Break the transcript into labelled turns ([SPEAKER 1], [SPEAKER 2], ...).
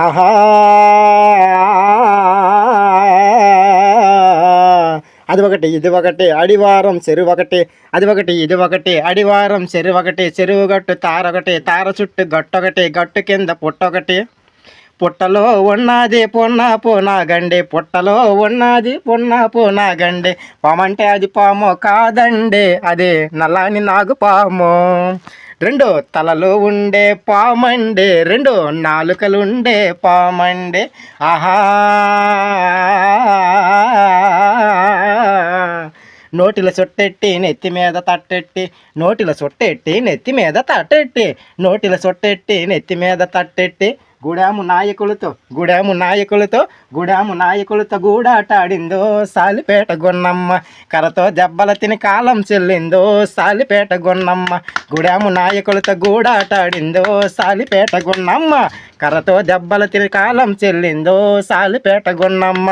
[SPEAKER 1] ఆహా అది ఒకటి ఇది ఒకటి అడివారం చెరువు ఒకటి, అది ఒకటి ఇది ఒకటి అడివారం చెరువు ఒకటి, చెరువు గట్టు తారొకటి, తార చుట్టూ గట్టొకటి, గట్టు కింద పుట్టొకటి, పుట్టలో ఉన్నది పొన్న పూనాగండి, పుట్టలో ఉన్నది పొన్న పూనాగండి, పామంటే అది పాము కాదండి, అది నల్లాని నాగు పాము. రెండు తలలు ఉండే పామండి, రెండు నాలుకలుండే పామండి. ఆహా నోటిల సొట్టెట్టి నెత్తి మీద తట్టెట్టి, నోటిల సొట్టెట్టి నెత్తి మీద తట్టెట్టి, నోటిల సొట్టెట్టి నెత్తి మీద తట్టెట్టి, గూడాము నాయకులతో గూడాటాడిందో సాలిపేట గొన్నమ్మ, కరతో దెబ్బల తిని కాలం చెల్లిందో సాలిపేట గొన్నమ్మ, గూడాము నాయకులతో గూడాటాడిందో సాలిపేట గొన్నమ్మ, కరతో దెబ్బల తిని కాలం చెల్లిందో సాలిపేట గొన్నమ్మ.